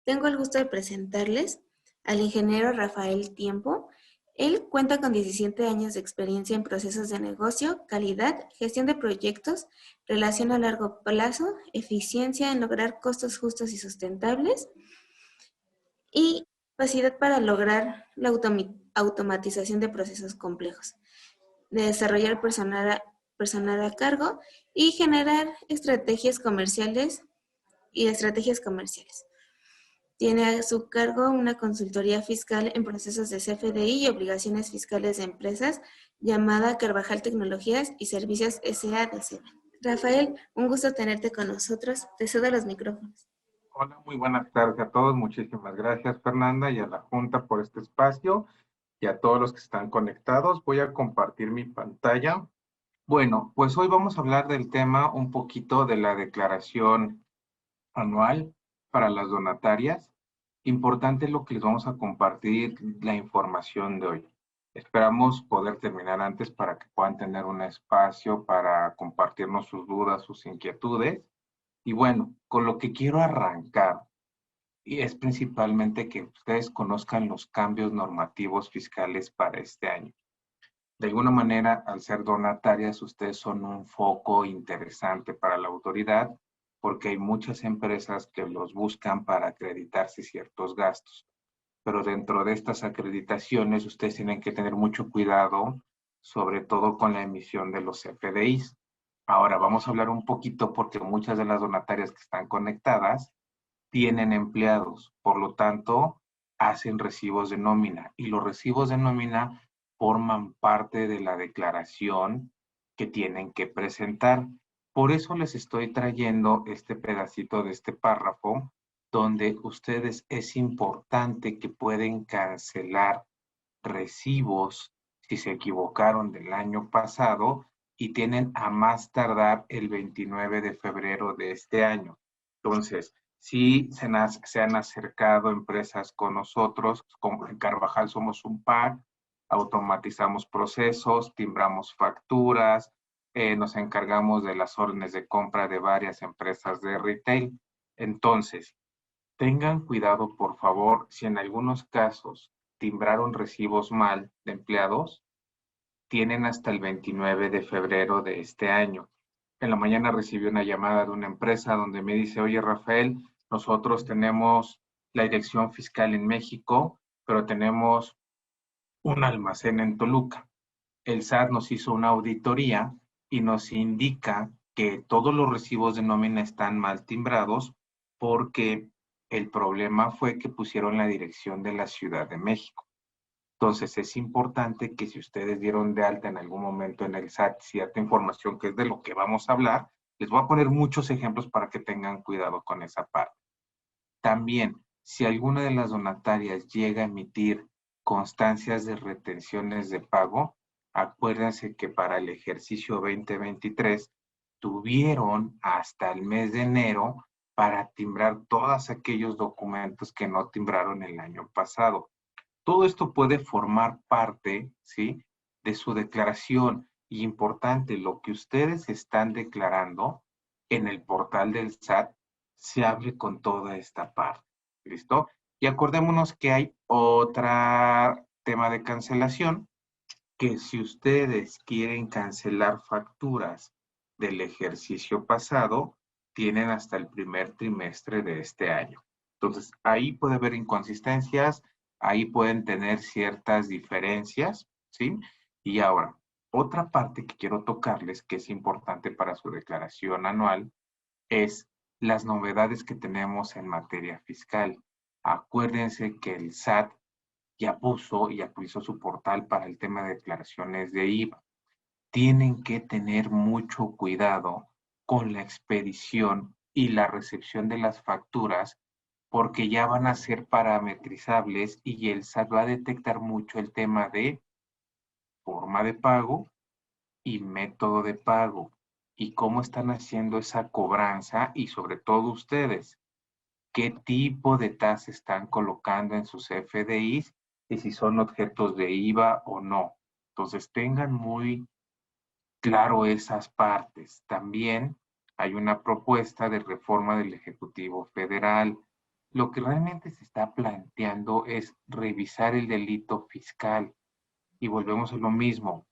Tengo el gusto de presentarles al ingeniero Rafael Tiempo. Él cuenta con 17 años de experiencia en procesos de negocio, calidad, gestión de proyectos, relación a largo plazo, eficiencia en lograr costos justos y sustentables y capacidad para lograr la automatización de procesos complejos, de desarrollar personal a cargo y generar estrategias comerciales. Tiene a su cargo una consultoría fiscal en procesos de CFDI y obligaciones fiscales de empresas llamada Carvajal Tecnologías y Servicios S.A.de.C. Rafael, un gusto tenerte con nosotros. Te cedo los micrófonos. Hola, muy buenas tardes a todos. Muchísimas gracias, Fernanda, y a la Junta por este espacio y a todos los que están conectados. Voy a compartir mi pantalla. Bueno, pues hoy vamos a hablar del tema un poquito de la declaración anual para las donatarias. Importante lo que les vamos a compartir, la información de hoy. Esperamos poder terminar antes para que puedan tener un espacio para compartirnos sus dudas, sus inquietudes. Y bueno, con lo que quiero arrancar y es principalmente que ustedes conozcan los cambios normativos fiscales para este año. De alguna manera, al ser donatarias, ustedes son un foco interesante para la autoridad porque hay muchas empresas que los buscan para acreditarse ciertos gastos. Pero dentro de estas acreditaciones, ustedes tienen que tener mucho cuidado, sobre todo con la emisión de los FDIs. Ahora, vamos a hablar un poquito porque muchas de las donatarias que están conectadas tienen empleados, por lo tanto, hacen recibos de nómina y los recibos de nómina forman parte de la declaración que tienen que presentar. Por eso les estoy trayendo este pedacito de este párrafo donde ustedes es importante que pueden cancelar recibos si se equivocaron del año pasado y tienen a más tardar el 29 de febrero de este año. Entonces, si se han acercado empresas con nosotros, como en Carvajal somos un PAC, automatizamos procesos, timbramos facturas, nos encargamos de las órdenes de compra de varias empresas de retail. Entonces, tengan cuidado, por favor, si en algunos casos timbraron recibos mal de empleados, tienen hasta el 29 de febrero de este año. En la mañana recibí una llamada de una empresa donde me dice, oye Rafael, nosotros tenemos la dirección fiscal en México, pero tenemos un almacén en Toluca. El SAT nos hizo una auditoría y nos indica que todos los recibos de nómina están mal timbrados porque el problema fue que pusieron la dirección de la Ciudad de México. Entonces es importante que si ustedes dieron de alta en algún momento en el SAT cierta información que es de lo que vamos a hablar, les voy a poner muchos ejemplos para que tengan cuidado con esa parte. También, si alguna de las donatarias llega a emitir constancias de retenciones de pago, acuérdense que para el ejercicio 2023 tuvieron hasta el mes de enero para timbrar todos aquellos documentos que no timbraron el año pasado. Todo esto puede formar parte, ¿sí?, de su declaración. Y importante, lo que ustedes están declarando en el portal del SAT se hable con toda esta parte. ¿Listo? Y acordémonos que hay otro tema de cancelación, que si ustedes quieren cancelar facturas del ejercicio pasado, tienen hasta el primer trimestre de este año. Entonces, ahí puede haber inconsistencias, ahí pueden tener ciertas diferencias, ¿sí? Y ahora, otra parte que quiero tocarles, que es importante para su declaración anual, es las novedades que tenemos en materia fiscal. Acuérdense que el SAT ya puso y actualizó su portal para el tema de declaraciones de IVA. Tienen que tener mucho cuidado con la expedición y la recepción de las facturas porque ya van a ser parametrizables y el SAT va a detectar mucho el tema de forma de pago y método de pago y cómo están haciendo esa cobranza y sobre todo ustedes, qué tipo de tasa están colocando en sus FDIs y si son objetos de IVA o no. Entonces tengan muy claro esas partes. También hay una propuesta de reforma del Ejecutivo Federal. Lo que realmente se está planteando es revisar el delito fiscal. Y volvemos a lo mismo.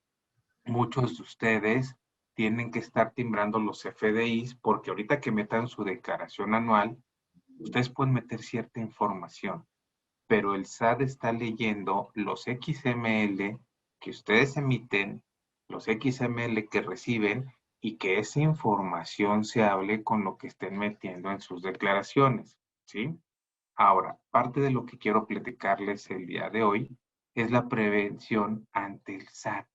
Muchos de ustedes tienen que estar timbrando los FDIs porque ahorita que metan su declaración anual, ustedes pueden meter cierta información, pero el SAT está leyendo los XML que ustedes emiten, los XML que reciben y que esa información se hable con lo que estén metiendo en sus declaraciones, ¿sí? Ahora, parte de lo que quiero platicarles el día de hoy es la prevención ante el SAT.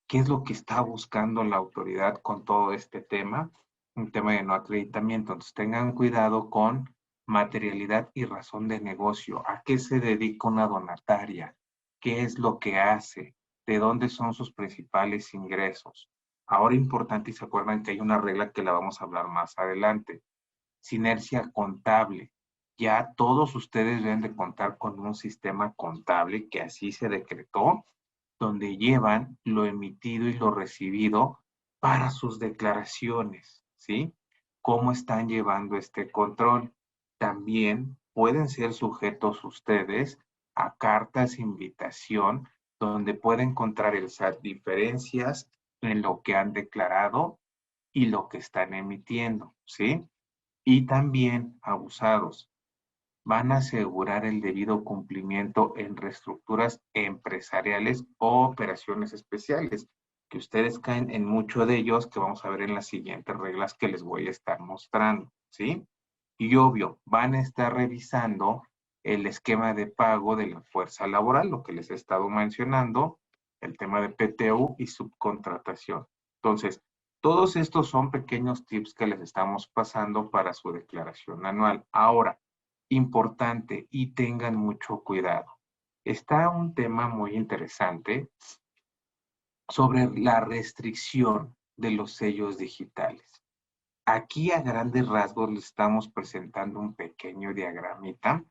¿Qué es lo que está buscando la autoridad con todo este tema? Un tema de no acreditamiento. Entonces tengan cuidado con materialidad y razón de negocio. ¿A qué se dedica una donataria? ¿Qué es lo que hace? ¿De dónde son sus principales ingresos? Ahora importante, y se acuerdan que hay una regla que la vamos a hablar más adelante. Sinergia contable. Ya todos ustedes deben de contar con un sistema contable que así se decretó, donde llevan lo emitido y lo recibido para sus declaraciones, ¿sí? ¿Cómo están llevando este control? También pueden ser sujetos ustedes a cartas de invitación donde pueden encontrar el SAT diferencias en lo que han declarado y lo que están emitiendo, ¿sí? Y también abusados van a asegurar el debido cumplimiento en reestructuras empresariales o operaciones especiales, que ustedes caen en mucho de ellos, que vamos a ver en las siguientes reglas que les voy a estar mostrando, ¿sí? Y obvio, van a estar revisando el esquema de pago de la fuerza laboral, lo que les he estado mencionando, el tema de PTU y subcontratación. Entonces, todos estos son pequeños tips que les estamos pasando para su declaración anual. Ahora, importante y tengan mucho cuidado. Está un tema muy interesante sobre la restricción de los sellos digitales. Aquí a grandes rasgos le estamos presentando un pequeño diagramita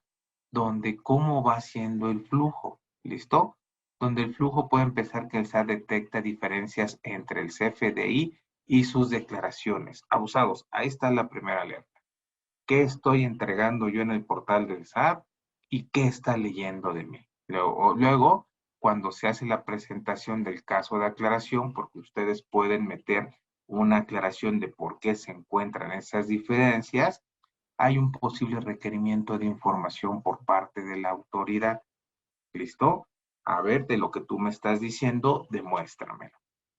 donde cómo va siendo el flujo, ¿listo? Donde el flujo puede empezar que el SAT detecta diferencias entre el CFDI y sus declaraciones. Abusados, ahí está la primera alerta. ¿Qué estoy entregando yo en el portal del SAT y qué está leyendo de mí? Luego, cuando se hace la presentación del caso de aclaración, porque ustedes pueden meter una aclaración de por qué se encuentran esas diferencias, hay un posible requerimiento de información por parte de la autoridad. ¿Listo? A ver, de lo que tú me estás diciendo, demuéstramelo.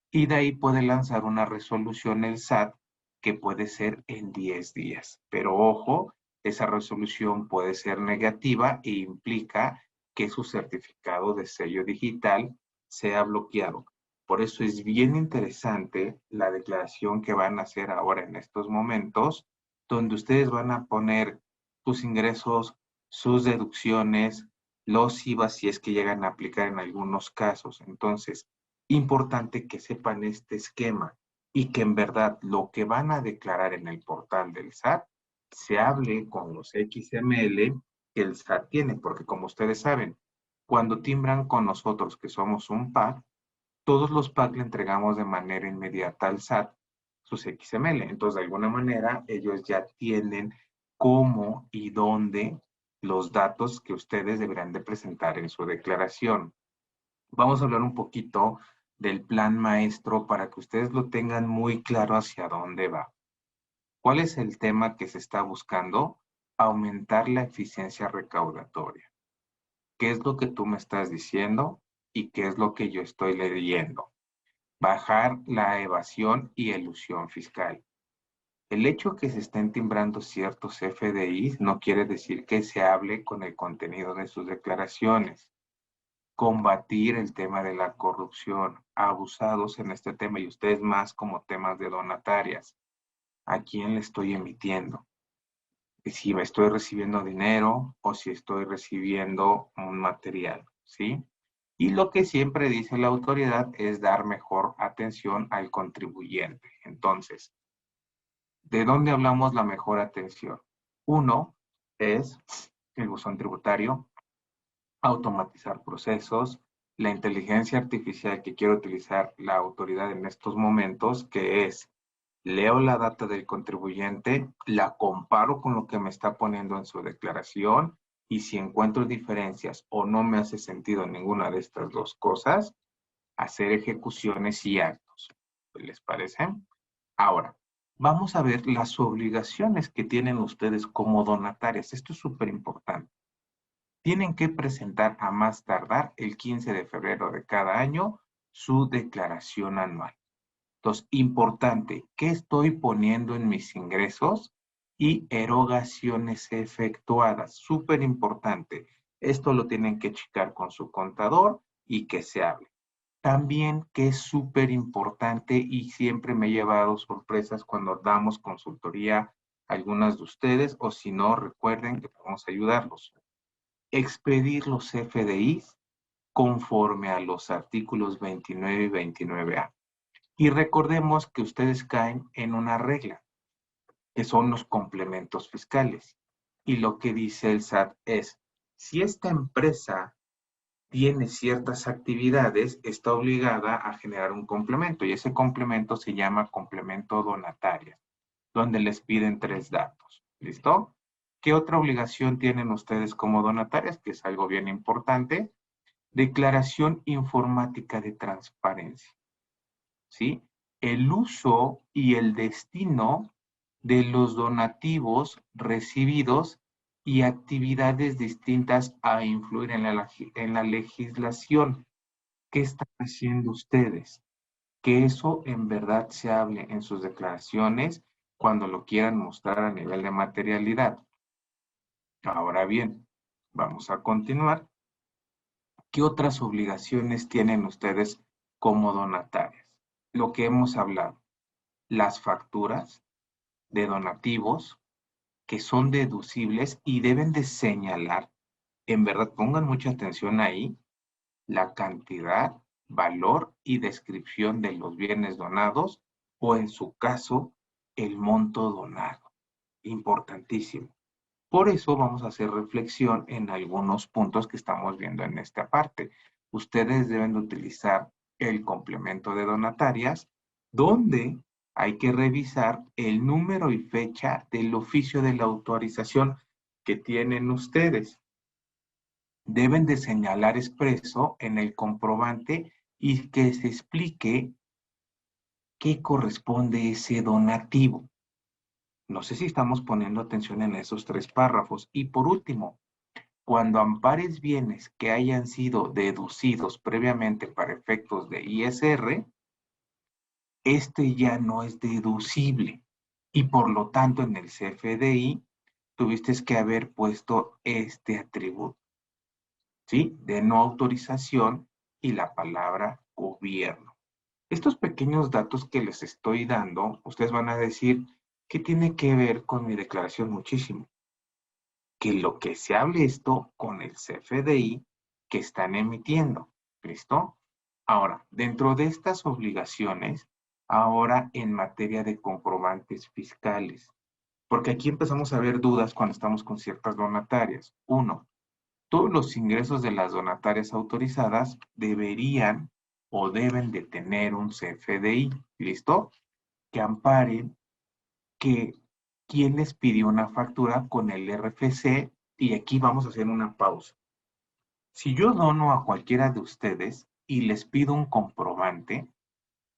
Y de ahí puede lanzar una resolución el SAT que puede ser en 10 días. Pero ojo, esa resolución puede ser negativa e implica que su certificado de sello digital sea bloqueado. Por eso es bien interesante la declaración que van a hacer ahora en estos momentos, donde ustedes van a poner sus ingresos, sus deducciones, los IVA si es que llegan a aplicar en algunos casos. Entonces, importante que sepan este esquema y que en verdad lo que van a declarar en el portal del SAT se hable con los XML que el SAT tiene, porque como ustedes saben, cuando timbran con nosotros que somos un PAC, todos los PAC le entregamos de manera inmediata al SAT sus XML. Entonces, de alguna manera, ellos ya tienen cómo y dónde los datos que ustedes deberán de presentar en su declaración. Vamos a hablar un poquito del plan maestro para que ustedes lo tengan muy claro hacia dónde va. ¿Cuál es el tema que se está buscando? Aumentar la eficiencia recaudatoria. ¿Qué es lo que tú me estás diciendo y qué es lo que yo estoy leyendo? Bajar la evasión y elusión fiscal. El hecho que se estén timbrando ciertos FDIs no quiere decir que se hable con el contenido de sus declaraciones. Combatir el tema de la corrupción, abusados en este tema y ustedes más como temas de donatarias. ¿A quién le estoy emitiendo? Si me estoy recibiendo dinero o si estoy recibiendo un material, ¿sí? Y lo que siempre dice la autoridad es dar mejor atención al contribuyente. Entonces, ¿de dónde hablamos la mejor atención? Uno es el buzón tributario, automatizar procesos, la inteligencia artificial que quiere utilizar la autoridad en estos momentos, que es leo la data del contribuyente, la comparo con lo que me está poniendo en su declaración y si encuentro diferencias o no me hace sentido ninguna de estas dos cosas, hacer ejecuciones y actos. ¿Les parece? Ahora, vamos a ver las obligaciones que tienen ustedes como donatarias. Esto es súper importante. Tienen que presentar a más tardar el 15 de febrero de cada año su declaración anual. Entonces, importante, ¿qué estoy poniendo en mis ingresos? Y erogaciones efectuadas. Súper importante. Esto lo tienen que checar con su contador y que se hable. También que es súper importante y siempre me he llevado sorpresas cuando damos consultoría a algunas de ustedes o si no, recuerden que podemos ayudarlos. Expedir los FDIs conforme a los artículos 29 y 29A. Y recordemos que ustedes caen en una regla, que son los complementos fiscales. Y lo que dice el SAT es, si esta empresa tiene ciertas actividades, está obligada a generar un complemento y ese complemento se llama complemento donataria, donde les piden 3 datos. ¿Listo? ¿Qué otra obligación tienen ustedes como donatarias? Que es algo bien importante. Declaración informática de transparencia. ¿Sí? El uso y el destino de los donativos recibidos y actividades distintas a influir en la legislación. ¿Qué están haciendo ustedes? Que eso en verdad se hable en sus declaraciones cuando lo quieran mostrar a nivel de materialidad. Ahora bien, vamos a continuar. ¿Qué otras obligaciones tienen ustedes como donatarias? Lo que hemos hablado, las facturas de donativos que son deducibles y deben de señalar, en verdad pongan mucha atención ahí, la cantidad, valor y descripción de los bienes donados o en su caso, el monto donado. Importantísimo. Por eso vamos a hacer reflexión en algunos puntos que estamos viendo en esta parte. Ustedes deben de utilizar el complemento de donatarias, donde hay que revisar el número y fecha del oficio de la autorización que tienen ustedes. Deben de señalar expreso en el comprobante y que se explique qué corresponde ese donativo. No sé si estamos poniendo atención en esos 3 párrafos. Y por último, cuando ampares bienes que hayan sido deducidos previamente para efectos de ISR, este ya no es deducible y por lo tanto en el CFDI tuviste que haber puesto este atributo, ¿sí? De no autorización y la palabra gobierno. Estos pequeños datos que les estoy dando, ustedes van a decir, ¿qué tiene que ver con mi declaración? Muchísimo. Que lo que se hable esto con el CFDI que están emitiendo. ¿Listo? Ahora, dentro de estas obligaciones, ahora en materia de comprobantes fiscales, porque aquí empezamos a ver dudas cuando estamos con ciertas donatarias. Uno, todos los ingresos de las donatarias autorizadas deberían o deben de tener un CFDI, ¿listo? Que amparen que quién les pidió una factura con el RFC y aquí vamos a hacer una pausa. Si yo dono a cualquiera de ustedes y les pido un comprobante,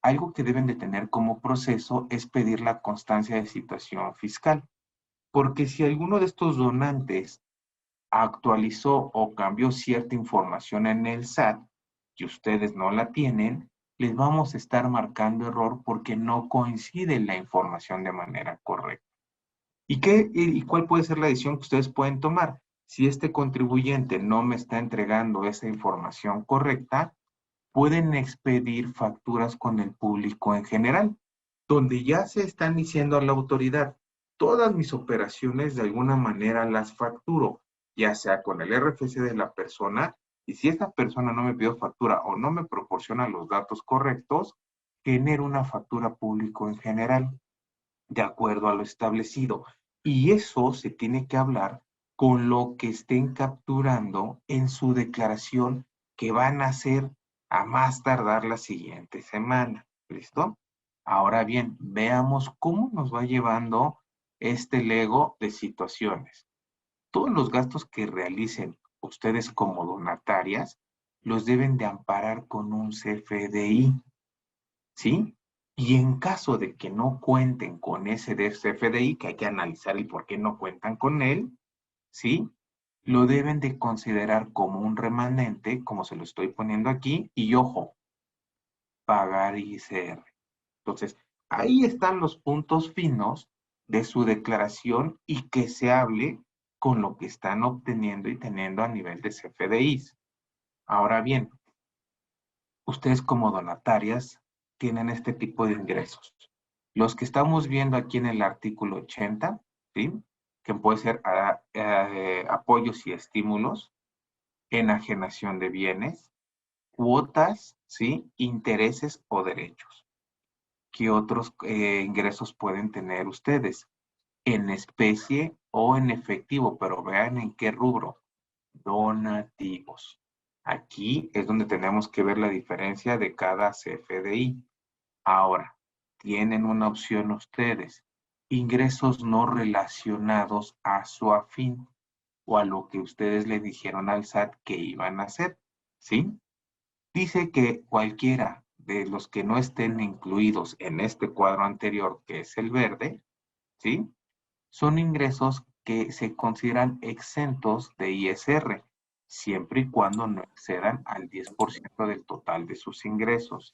algo que deben de tener como proceso es pedir la constancia de situación fiscal. Porque si alguno de estos donantes actualizó o cambió cierta información en el SAT y ustedes no la tienen, les vamos a estar marcando error porque no coincide la información de manera correcta. ¿Y cuál puede ser la decisión que ustedes pueden tomar? Si este contribuyente no me está entregando esa información correcta, pueden expedir facturas con el público en general, donde ya se están diciendo a la autoridad, todas mis operaciones de alguna manera las facturo, ya sea con el RFC de la persona, y si esta persona no me pidió factura o no me proporciona los datos correctos, genero una factura público en general de acuerdo a lo establecido. Y eso se tiene que hablar con lo que estén capturando en su declaración que van a hacer a más tardar la siguiente semana. ¿Listo? Ahora bien, veamos cómo nos va llevando este Lego de situaciones. Todos los gastos que realicen ustedes como donatarias los deben de amparar con un CFDI, ¿sí? Y en caso de que no cuenten con ese CFDI, que hay que analizar el por qué no cuentan con él, ¿sí? Lo deben de considerar como un remanente, como se lo estoy poniendo aquí, y ojo, pagar ISR. Entonces, ahí están los puntos finos de su declaración y que se hable con lo que están obteniendo y teniendo a nivel de CFDIs. Ahora bien, ustedes como donatarias tienen este tipo de ingresos. Los que estamos viendo aquí en el artículo 80, ¿sí? Que puede ser apoyos y estímulos, enajenación de bienes, cuotas, ¿sí? Intereses o derechos. ¿Qué otros ingresos pueden tener ustedes? En especie o en efectivo, pero vean en qué rubro. Donativos. Aquí es donde tenemos que ver la diferencia de cada CFDI. Ahora, tienen una opción ustedes. Ingresos no relacionados a su afín o a lo que ustedes le dijeron al SAT que iban a hacer. ¿Sí? Dice que cualquiera de los que no estén incluidos en este cuadro anterior, que es el verde, ¿sí? Son ingresos que se consideran exentos de ISR, siempre y cuando no excedan al 10% del total de sus ingresos.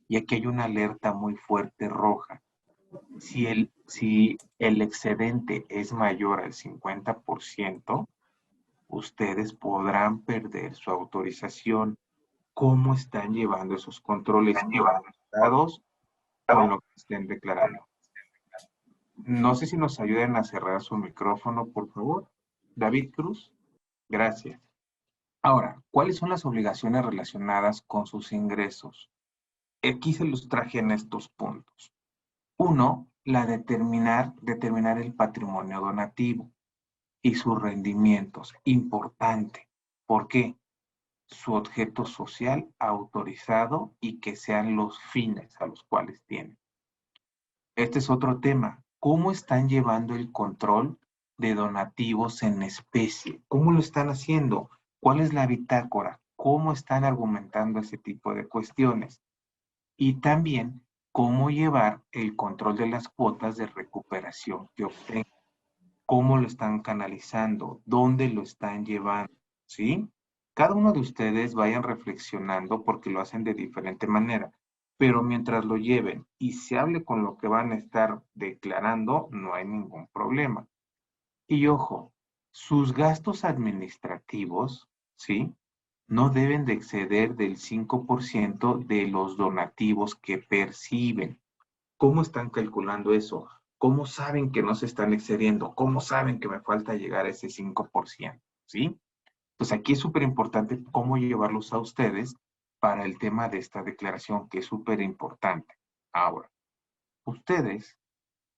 Y aquí hay una alerta muy fuerte roja. Si el excedente es mayor al 50%, ustedes podrán perder su autorización. ¿Cómo están llevando esos controles conectados con lo que estén declarando? No sé si nos ayuden a cerrar su micrófono, por favor. David Cruz, gracias. Ahora, ¿cuáles son las obligaciones relacionadas con sus ingresos? Aquí se los traje en estos puntos. Uno, determinar el patrimonio donativo y sus rendimientos. Importante. ¿Por qué? Su objeto social autorizado y que sean los fines a los cuales tienen. Este es otro tema. ¿Cómo están llevando el control de donativos en especie? ¿Cómo lo están haciendo? ¿Cuál es la bitácora? ¿Cómo están argumentando ese tipo de cuestiones? Y también, ¿cómo llevar el control de las cuotas de recuperación que obtengan? ¿Cómo lo están canalizando? ¿Dónde lo están llevando? ¿Sí? Cada uno de ustedes vayan reflexionando porque lo hacen de diferente manera, pero mientras lo lleven y se hable con lo que van a estar declarando, no hay ningún problema. Y ojo, sus gastos administrativos, ¿sí? No deben de exceder del 5% de los donativos que perciben. ¿Cómo están calculando eso? ¿Cómo saben que no se están excediendo? ¿Cómo saben que me falta llegar a ese 5%? ¿Sí? Pues aquí es súper importante cómo llevarlos a ustedes para el tema de esta declaración, que es súper importante. Ahora, ustedes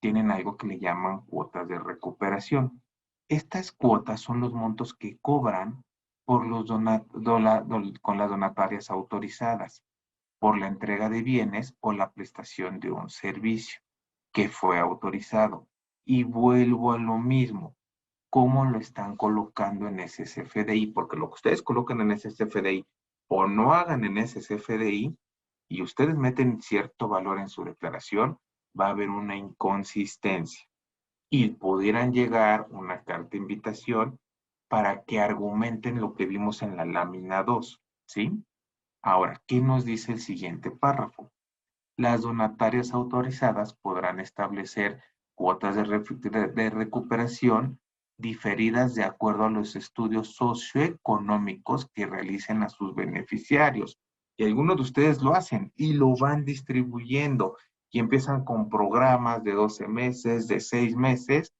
tienen algo que le llaman cuotas de recuperación. Estas cuotas son los montos que cobran por con las donatarias autorizadas, por la entrega de bienes o la prestación de un servicio que fue autorizado. Y vuelvo a lo mismo, cómo lo están colocando en ese CFDI, porque lo que ustedes colocan en ese CFDI o no hagan en ese CFDI y ustedes meten cierto valor en su declaración, va a haber una inconsistencia y pudieran llegar una carta de invitación para que argumenten lo que vimos en la lámina 2, ¿sí? Ahora, ¿qué nos dice el siguiente párrafo? Las donatarias autorizadas podrán establecer cuotas de recuperación diferidas de acuerdo a los estudios socioeconómicos que realicen a sus beneficiarios. Y algunos de ustedes lo hacen y lo van distribuyendo y empiezan con programas de 12 meses, de 6 meses.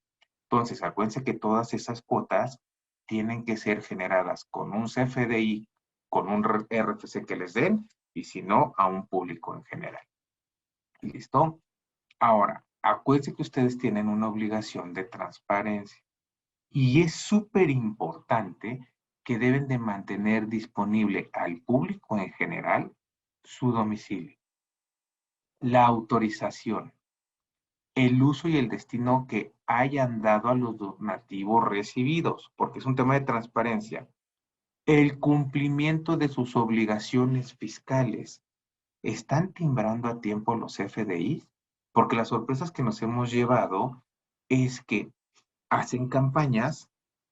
Entonces, acuérdense que todas esas cuotas tienen que ser generadas con un CFDI, con un RFC que les den, y si no, a un público en general. ¿Listo? Ahora, acuérdense que ustedes tienen una obligación de transparencia y es súper importante que deben de mantener disponible al público en general su domicilio. la autorización, el uso y el destino que hayan dado a los donativos recibidos, porque es un tema de transparencia, el cumplimiento de sus obligaciones fiscales. ¿Están timbrando a tiempo los FDIs? Porque las sorpresas que nos hemos llevado es que hacen campañas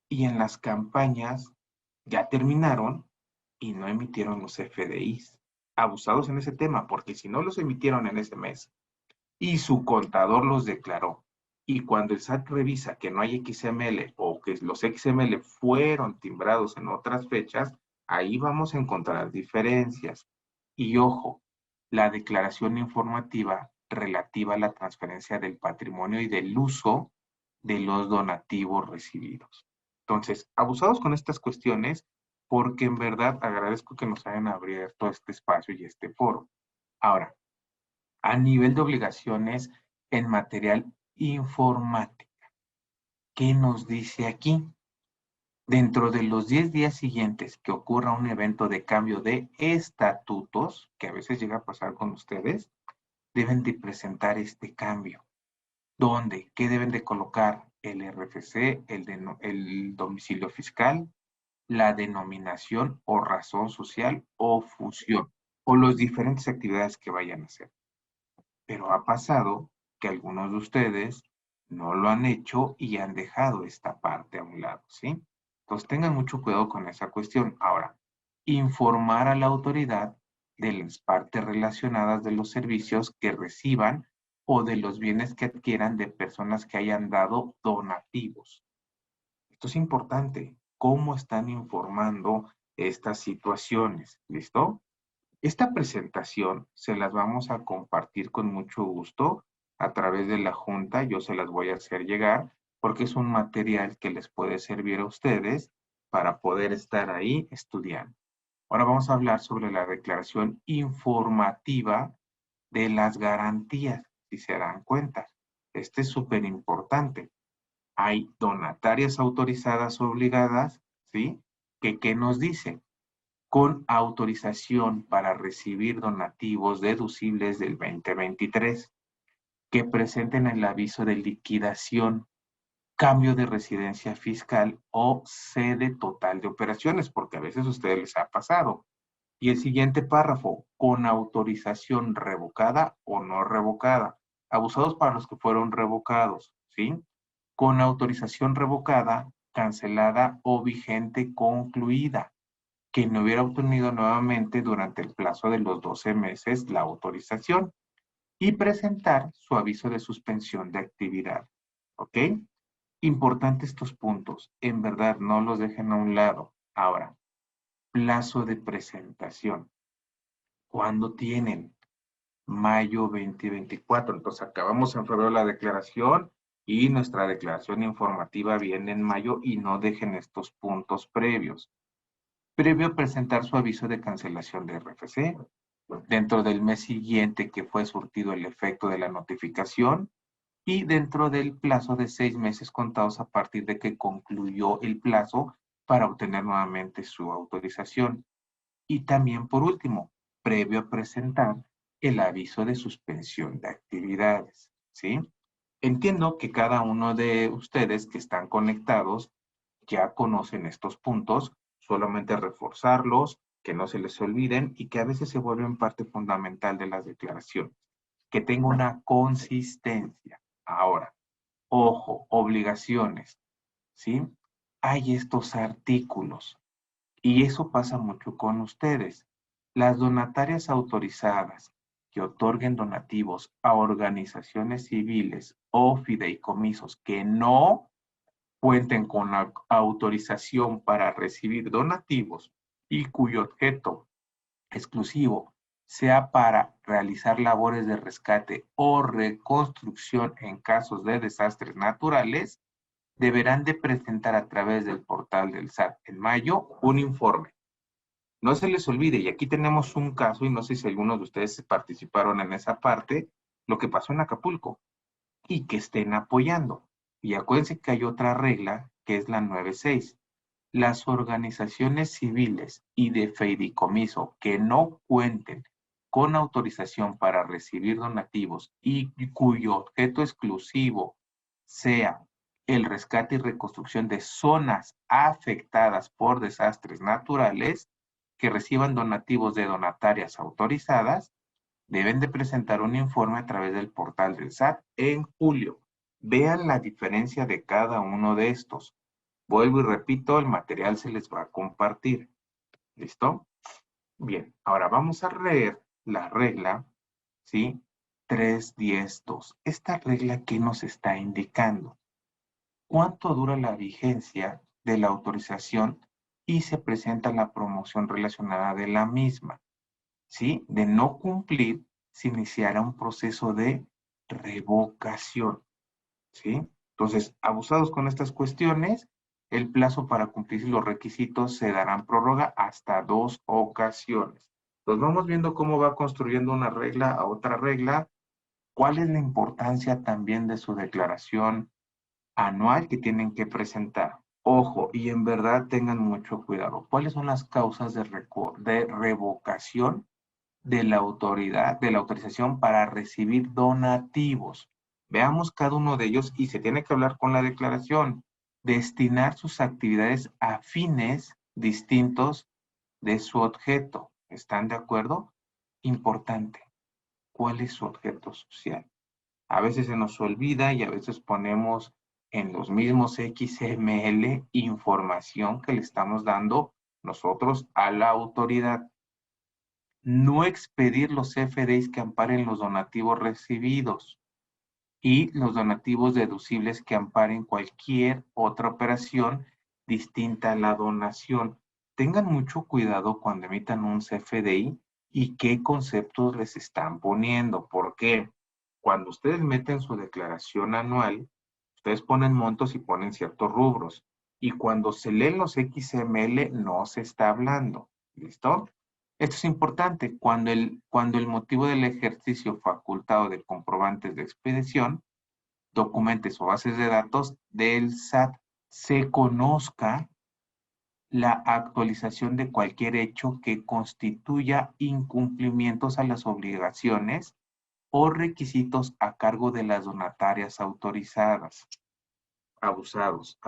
y en las campañas ya terminaron y no emitieron los FDIs. Abusados en ese tema, porque si no los emitieron en ese mes y su contador los declaró, y cuando el SAT revisa que no hay XML o que los XML fueron timbrados en otras fechas, ahí vamos a encontrar diferencias. Y ojo, la declaración informativa relativa a la transferencia del patrimonio y del uso de los donativos recibidos. Entonces, abusados con estas cuestiones, porque en verdad agradezco que nos hayan abierto este espacio y este foro. Ahora, a nivel de obligaciones en material informática, ¿qué nos dice aquí? Dentro de los 10 días siguientes que ocurra un evento de cambio de estatutos, que a veces llega a pasar con ustedes, deben de presentar este cambio. ¿Dónde? ¿Qué deben de colocar? El RFC, el domicilio fiscal, la denominación o razón social o fusión, o las diferentes actividades que vayan a hacer. Pero ha pasado que algunos de ustedes no lo han hecho y han dejado esta parte a un lado, ¿sí? Entonces tengan mucho cuidado con esa cuestión. Ahora, informar a la autoridad de las partes relacionadas de los servicios que reciban o de los bienes que adquieran de personas que hayan dado donativos. Esto es importante. ¿Cómo están informando estas situaciones? ¿Listo? Esta presentación se las vamos a compartir con mucho gusto a través de la junta. Yo se las voy a hacer llegar porque es un material que les puede servir a ustedes para poder estar ahí estudiando. Ahora vamos a hablar sobre la declaración informativa de las garantías, si se dan cuenta. Este es súper importante. Hay donatarias autorizadas obligadas, ¿sí? ¿Qué nos dice? Con autorización para recibir donativos deducibles del 2023, que presenten el aviso de liquidación, cambio de residencia fiscal o sede total de operaciones, porque a veces a ustedes les ha pasado. Y el siguiente párrafo, con autorización revocada o no revocada. Abusados para los que fueron revocados, ¿sí? Con autorización revocada, cancelada o vigente concluida, que no hubiera obtenido nuevamente durante el plazo de los 12 meses la autorización y presentar su aviso de suspensión de actividad. ¿Ok? Importante estos puntos. En verdad, no los dejen a un lado. Ahora, plazo de presentación. ¿Cuándo tienen? Mayo 2024. Entonces, acabamos en febrero la declaración y nuestra declaración informativa viene en mayo y no dejen estos puntos previos. Previo a presentar su aviso de cancelación de RFC, dentro del mes siguiente que fue surtido el efecto de la notificación y dentro del plazo de 6 meses contados a partir de que concluyó el plazo para obtener nuevamente su autorización. Y también, por último, previo a presentar el aviso de suspensión de actividades, ¿sí? Entiendo que cada uno de ustedes que están conectados ya conocen estos puntos, solamente reforzarlos, que no se les olviden y que a veces se vuelven parte fundamental de las declaraciones. Que tenga una consistencia. Ahora, ojo, obligaciones, ¿sí? Hay estos artículos y eso pasa mucho con ustedes. Las donatarias autorizadas que otorguen donativos a organizaciones civiles o fideicomisos que no cuenten con la autorización para recibir donativos y cuyo objeto exclusivo sea para realizar labores de rescate o reconstrucción en casos de desastres naturales, deberán de presentar a través del portal del SAT en mayo un informe. No se les olvide, y aquí tenemos un caso, y no sé si algunos de ustedes participaron en esa parte, lo que pasó en Acapulco, y que estén apoyando. Y acuérdense que hay otra regla, que es la 9.6. Las organizaciones civiles y de fideicomiso que no cuenten con autorización para recibir donativos y cuyo objeto exclusivo sea el rescate y reconstrucción de zonas afectadas por desastres naturales, que reciban donativos de donatarias autorizadas, deben de presentar un informe a través del portal del SAT en julio. Vean la diferencia de cada uno de estos. Vuelvo y repito, el material se les va a compartir. ¿Listo? Bien, ahora vamos a leer la regla, ¿sí? 3.10.2. Esta regla, ¿qué nos está indicando? ¿Cuánto dura la vigencia de la autorización y se presenta la promoción relacionada de la misma? ¿Sí? De no cumplir, se iniciará un proceso de revocación. ¿Sí? Entonces, abusados con estas cuestiones, el plazo para cumplir los requisitos se darán prórroga hasta 2 ocasiones. Entonces, vamos viendo cómo va construyendo una regla a otra regla. ¿Cuál es la importancia también de su declaración anual que tienen que presentar? Ojo, y en verdad tengan mucho cuidado. ¿Cuáles son las causas de revocación de la autoridad, de la autorización para recibir donativos? Veamos cada uno de ellos y se tiene que hablar con la declaración. Destinar sus actividades a fines distintos de su objeto. ¿Están de acuerdo? Importante. ¿Cuál es su objeto social? A veces se nos olvida y a veces ponemos en los mismos XML información que le estamos dando nosotros a la autoridad. No expedir los CFDIs que amparen los donativos recibidos y los donativos deducibles que amparen cualquier otra operación distinta a la donación. Tengan mucho cuidado cuando emitan un CFDI y qué conceptos les están poniendo. ¿Por qué? Cuando ustedes meten su declaración anual, ustedes ponen montos y ponen ciertos rubros. Y cuando se leen los XML no se está hablando. ¿Listo? Esto es importante. Cuando el motivo del ejercicio facultado de comprobantes de expedición, documentos o bases de datos del SAT, se conozca la actualización de cualquier hecho que constituya incumplimientos a las obligaciones o requisitos a cargo de las donatarias autorizadas. Abusados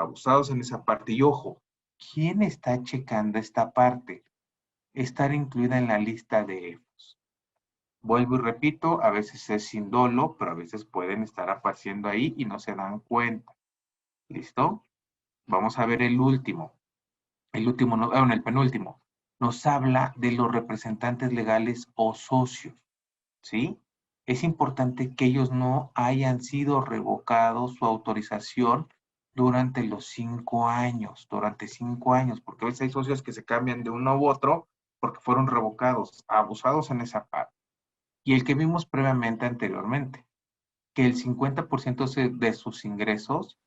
en esa parte. Y ojo, ¿quién está checando esta parte? Estar incluida en la lista de EFOS. Vuelvo y repito, a veces es sin dolo, pero a veces pueden estar apareciendo ahí y no se dan cuenta. ¿Listo? Vamos a ver el último. El penúltimo. Nos habla de los representantes legales o socios. ¿Sí? Es importante que ellos no hayan sido revocados su autorización durante los 5 años, porque a veces hay socios que se cambian de uno u otro porque fueron revocados, abusados en esa parte. Y el que vimos previamente anteriormente, que el 50% de sus ingresos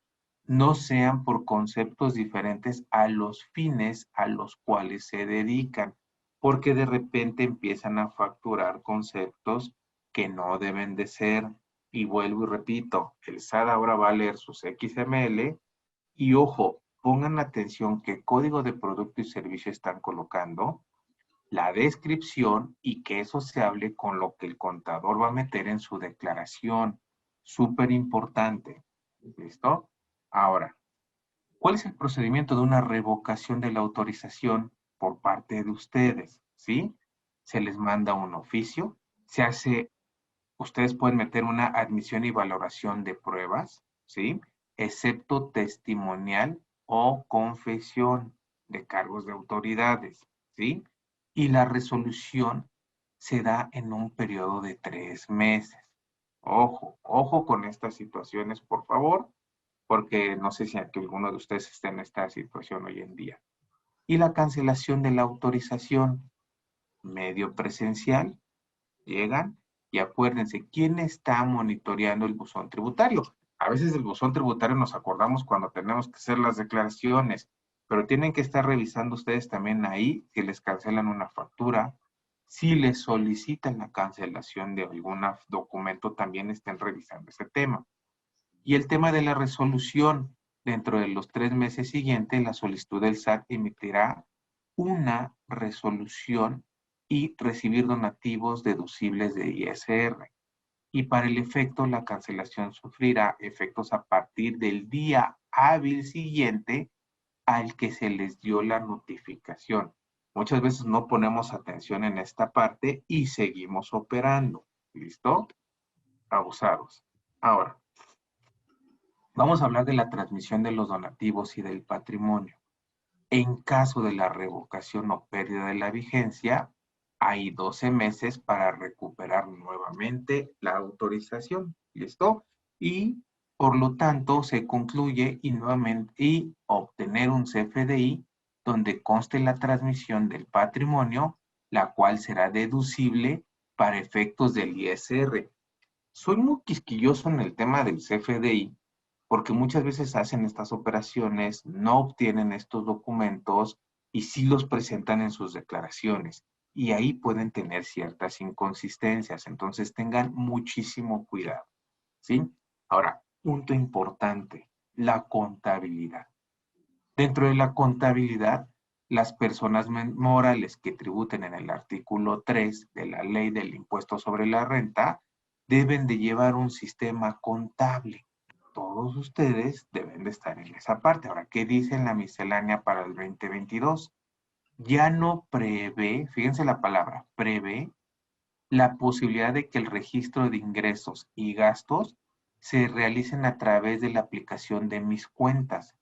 no sean por conceptos diferentes a los fines a los cuales se dedican, porque de repente empiezan a facturar conceptos que no deben de ser. Y vuelvo y repito, el SAT ahora va a leer sus XML y ojo, pongan atención qué código de producto y servicio están colocando, la descripción y que eso se hable con lo que el contador va a meter en su declaración. Súper importante. ¿Listo? Ahora, ¿cuál es el procedimiento de una revocación de la autorización por parte de ustedes? ¿Sí? Se les manda un oficio, ustedes pueden meter una admisión y valoración de pruebas, ¿sí? Excepto testimonial o confesión de cargos de autoridades, ¿sí? Y la resolución se da en un periodo de 3 meses. Ojo con estas situaciones, por favor, porque no sé si alguno de ustedes está en esta situación hoy en día. Y la cancelación de la autorización, medio presencial, llegan y acuérdense, ¿quién está monitoreando el buzón tributario? A veces el buzón tributario nos acordamos cuando tenemos que hacer las declaraciones, pero tienen que estar revisando ustedes también ahí si les cancelan una factura, si les solicitan la cancelación de algún documento, también estén revisando ese tema. Y el tema de la resolución, dentro de los 3 meses siguientes, la solicitud del SAT emitirá una resolución y recibir donativos deducibles de ISR. Y para el efecto, la cancelación sufrirá efectos a partir del día hábil siguiente al que se les dio la notificación. Muchas veces no ponemos atención en esta parte y seguimos operando. ¿Listo? Abusados. Ahora, vamos a hablar de la transmisión de los donativos y del patrimonio. En caso de la revocación o pérdida de la vigencia, hay 12 meses para recuperar nuevamente la autorización. ¿Listo? Y por lo tanto se concluye y obtener un CFDI donde conste la transmisión del patrimonio, la cual será deducible para efectos del ISR. Soy muy quisquilloso en el tema del CFDI porque muchas veces hacen estas operaciones, no obtienen estos documentos y sí los presentan en sus declaraciones. Y ahí pueden tener ciertas inconsistencias. Entonces tengan muchísimo cuidado. ¿Sí? Ahora, punto importante, la contabilidad. Dentro de la contabilidad, las personas morales que tributen en el artículo 3 de la Ley del Impuesto sobre la Renta deben de llevar un sistema contable. Todos ustedes deben de estar en esa parte. Ahora, ¿qué dice en la miscelánea para el 2022? Ya no prevé, fíjense la palabra, prevé la posibilidad de que el registro de ingresos y gastos se realicen a través de la aplicación de mis cuentas,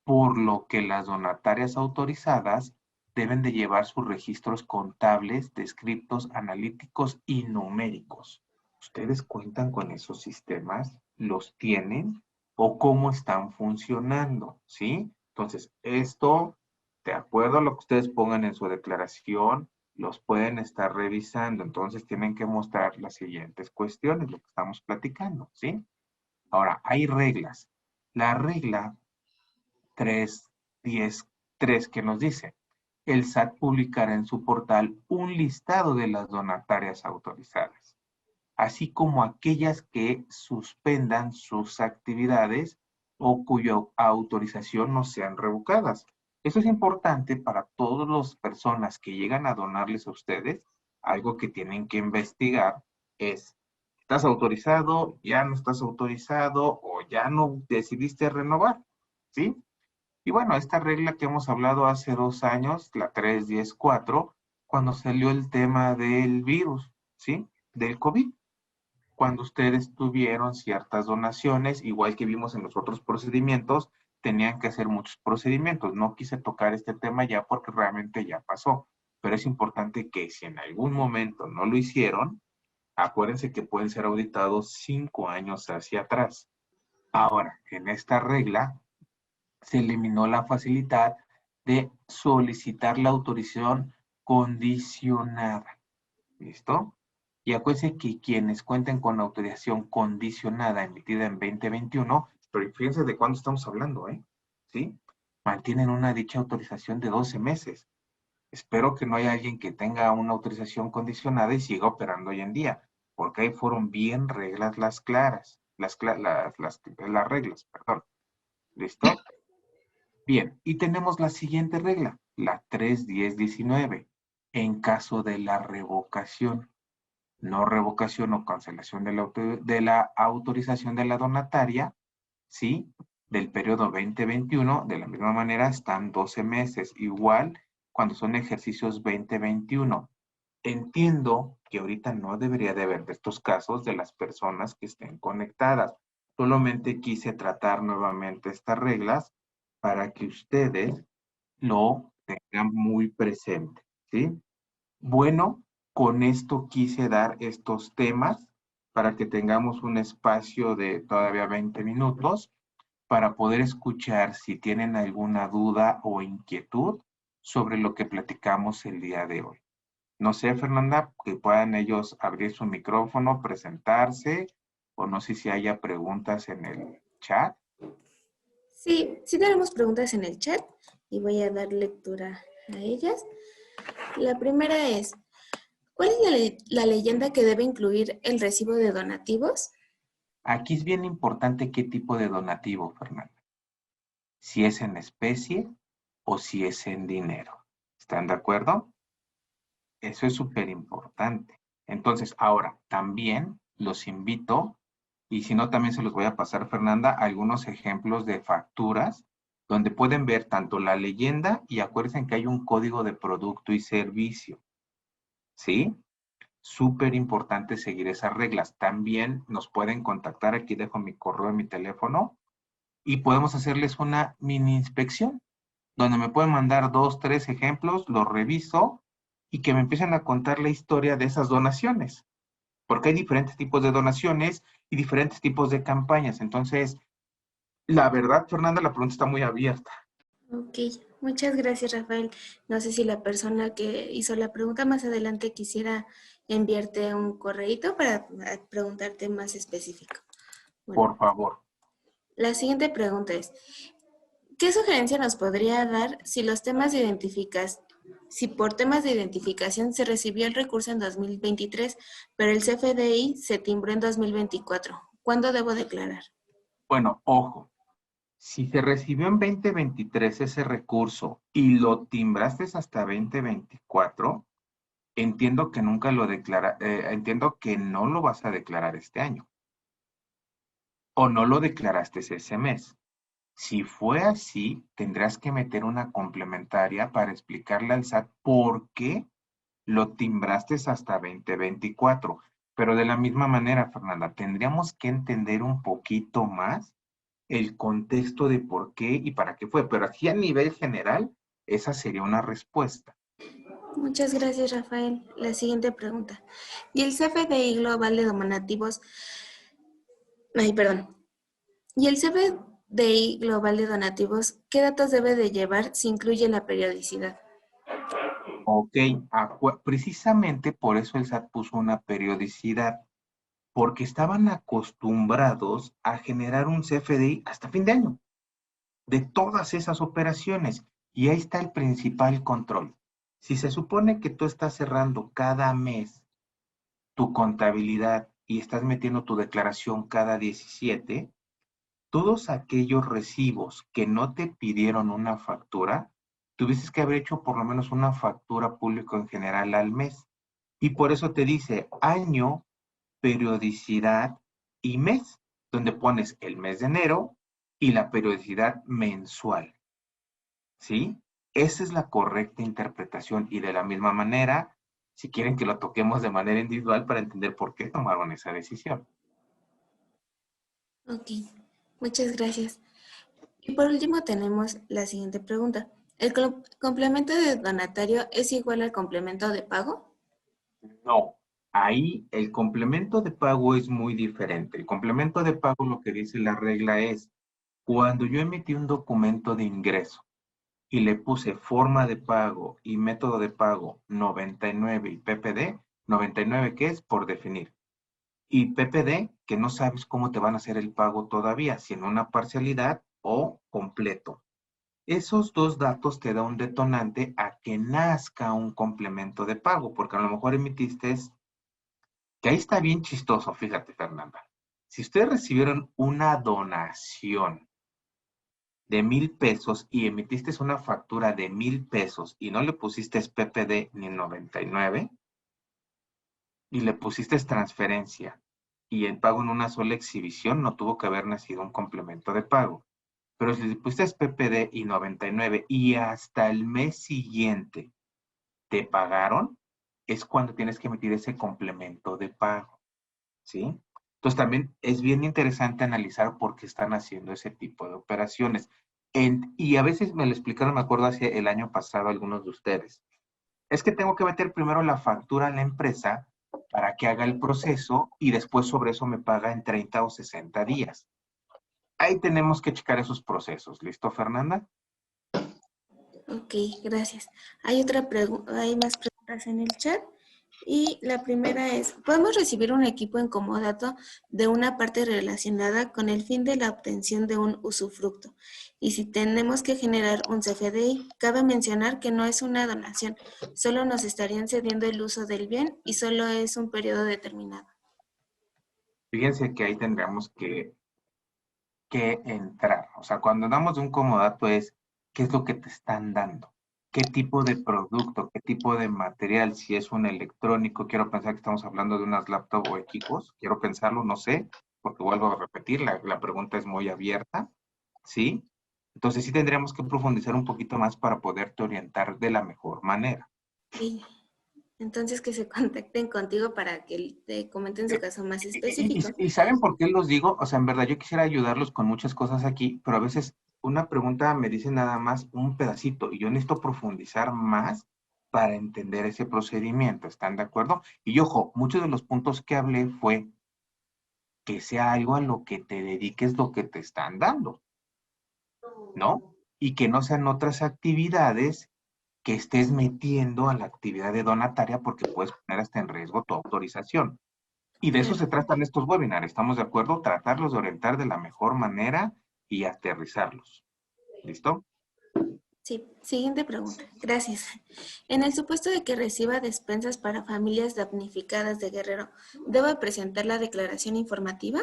por lo que las donatarias autorizadas deben de llevar sus registros contables, descriptos, analíticos y numéricos. ¿Ustedes cuentan con esos sistemas? ¿Los tienen? ¿O cómo están funcionando? ¿Sí? Entonces, esto, de acuerdo a lo que ustedes pongan en su declaración, los pueden estar revisando. Entonces, tienen que mostrar las siguientes cuestiones, lo que estamos platicando, ¿sí? Ahora, hay reglas. La regla 3.10.3 que nos dice, el SAT publicará en su portal un listado de las donatarias autorizadas, así como aquellas que suspendan sus actividades o cuya autorización no sean revocadas. Eso es importante para todas las personas que llegan a donarles a ustedes. Algo que tienen que investigar es, ¿estás autorizado? ¿Ya no estás autorizado? ¿O ya no decidiste renovar? ¿Sí? Y bueno, esta regla que hemos hablado hace 2 años, la 3.10.4, cuando salió el tema del virus, ¿sí? Del COVID. Cuando ustedes tuvieron ciertas donaciones, igual que vimos en los otros procedimientos, tenían que hacer muchos procedimientos. No quise tocar este tema ya porque realmente ya pasó. Pero es importante que si en algún momento no lo hicieron, acuérdense que pueden ser auditados 5 años hacia atrás. Ahora, en esta regla, se eliminó la facilidad de solicitar la autorización condicionada. ¿Listo? Y acuérdense que quienes cuenten con autorización condicionada emitida en 2021, pero fíjense de cuándo estamos hablando, ¿eh? ¿Sí? Mantienen una dicha autorización de 12 meses. Espero que no haya alguien que tenga una autorización condicionada y siga operando hoy en día, porque ahí fueron bien reglas las claras, las reglas, perdón. ¿Listo? Bien, y tenemos la siguiente regla, la 3.10.19. En caso de la revocación, no revocación o cancelación de la autorización de la donataria, ¿sí? Del periodo 2021, de la misma manera están 12 meses, igual cuando son ejercicios 2021. Entiendo que ahorita no debería de haber de estos casos de las personas que estén conectadas. Solamente quise tratar nuevamente estas reglas para que ustedes lo tengan muy presente, ¿sí? Bueno, con esto quise dar estos temas para que tengamos un espacio de todavía 20 minutos para poder escuchar si tienen alguna duda o inquietud sobre lo que platicamos el día de hoy. No sé, Fernanda, que puedan ellos abrir su micrófono, presentarse, o no sé si haya preguntas en el chat. Sí, sí tenemos preguntas en el chat y voy a dar lectura a ellas. La primera es, ¿cuál es la leyenda que debe incluir el recibo de donativos? Aquí es bien importante qué tipo de donativo, Fernanda. Si es en especie o si es en dinero. ¿Están de acuerdo? Eso es súper importante. Entonces, ahora, también los invito, y si no, también se los voy a pasar, Fernanda, algunos ejemplos de facturas donde pueden ver tanto la leyenda y acuérdense que hay un código de producto y servicio, ¿sí? Súper importante seguir esas reglas. También nos pueden contactar, aquí dejo mi correo y mi teléfono, y podemos hacerles una mini inspección, donde me pueden mandar 2, 3 ejemplos, los reviso y que me empiecen a contar la historia de esas donaciones, porque hay diferentes tipos de donaciones y diferentes tipos de campañas. Entonces, la verdad, Fernanda, la pregunta está muy abierta. Ok, muchas gracias, Rafael. No sé si la persona que hizo la pregunta más adelante quisiera enviarte un correíto para preguntarte más específico. Bueno, Por favor. la siguiente pregunta es, ¿qué sugerencia nos podría dar si los temas de si por temas de identificación se recibió el recurso en 2023, pero el CFDI se timbró en 2024? ¿Cuándo debo declarar? Bueno, ojo, si se recibió en 2023 ese recurso y lo timbraste hasta 2024, entiendo que nunca lo entiendo que no lo vas a declarar este año o no lo declaraste ese mes. Si fue así, tendrás que meter una complementaria para explicarle al SAT por qué lo timbraste hasta 2024. Pero de la misma manera, Fernanda, tendríamos que entender un poquito más el contexto de por qué y para qué fue. Pero aquí a nivel general, esa sería una respuesta. Muchas gracias, Rafael. La siguiente pregunta. ¿Y el CFDI global de donativos? Ay, perdón. ¿Y el CFDI global de donativos, qué datos debe de llevar si incluye la periodicidad? Ok, precisamente por eso el SAT puso una periodicidad, porque estaban acostumbrados a generar un CFDI hasta fin de año, de todas esas operaciones. Y ahí está el principal control. Si se supone que tú estás cerrando cada mes tu contabilidad y estás metiendo tu declaración cada 17, todos aquellos recibos que no te pidieron una factura, tuvieses que haber hecho por lo menos una factura público en general al mes. Y por eso te dice año, periodicidad y mes, donde pones el mes de enero y la periodicidad mensual. ¿Sí? Esa es la correcta interpretación y de la misma manera, si quieren que lo toquemos de manera individual para entender por qué tomaron esa decisión. Ok, muchas gracias. Y por último tenemos la siguiente pregunta. ¿El complemento de donatario es igual al complemento de pago? No, ahí el complemento de pago es muy diferente. El complemento de pago lo que dice la regla es, cuando yo emití un documento de ingreso y le puse forma de pago y método de pago 99 y PPD, 99 ¿qué es? Por definir. Y PPD, que no sabes cómo te van a hacer el pago todavía, si en una parcialidad o completo. Esos dos datos te da un detonante a que nazca un complemento de pago, porque a lo mejor emitiste, que ahí está bien chistoso, fíjate, Fernanda. Si ustedes recibieron una donación de 1,000 pesos y emitiste una factura de 1,000 pesos y no le pusiste PPD ni 99 y le pusiste transferencia y el pago en una sola exhibición, no tuvo que haber nacido un complemento de pago. Pero si le pusiste PPD y 99 y hasta el mes siguiente te pagaron, es cuando tienes que emitir ese complemento de pago, ¿sí? Entonces también es bien interesante analizar por qué están haciendo ese tipo de operaciones. Y a veces me lo explicaron, me acuerdo, hace el año pasado algunos de ustedes. Es que tengo que meter primero la factura a la empresa para que haga el proceso y después sobre eso me paga en 30 o 60 días. Ahí tenemos que checar esos procesos. ¿Listo, Fernanda? Ok, gracias. Hay más preguntas en el chat. Y la primera es, ¿podemos recibir un equipo en comodato de una parte relacionada con el fin de la obtención de un usufructo? Y si tenemos que generar un CFDI, cabe mencionar que no es una donación, solo nos estarían cediendo el uso del bien y solo es un periodo determinado. Fíjense que ahí tendríamos que entrar. O sea, cuando damos de un comodato es, ¿qué es lo que te están dando? qué tipo de producto, qué tipo de material, si es un electrónico, quiero pensar que estamos hablando de unas laptops o equipos, quiero pensarlo, no sé, porque vuelvo a repetir, la pregunta es muy abierta, ¿sí? Entonces sí tendríamos que profundizar un poquito más para poderte orientar de la mejor manera. Y entonces que se contacten contigo para que te comenten su Eh, caso más Y, específico. y ¿saben por qué los digo? O sea, en verdad yo quisiera ayudarlos con muchas cosas aquí, pero a veces una pregunta me dice nada más un pedacito y yo necesito profundizar más para entender ese procedimiento, ¿están de acuerdo? Y ojo, muchos de los puntos que hablé fue que sea algo a lo que te dediques lo que te están dando, ¿no? Y que no sean otras actividades que estés metiendo a la actividad de donataria porque puedes poner hasta en riesgo tu autorización. Y de eso Claro. se tratan estos webinars, ¿estamos de acuerdo? Tratarlos de orientar de la mejor manera y aterrizarlos. ¿Listo? Sí, siguiente pregunta. Gracias. En el supuesto de que reciba despensas para familias damnificadas de Guerrero, ¿debo presentar la declaración informativa?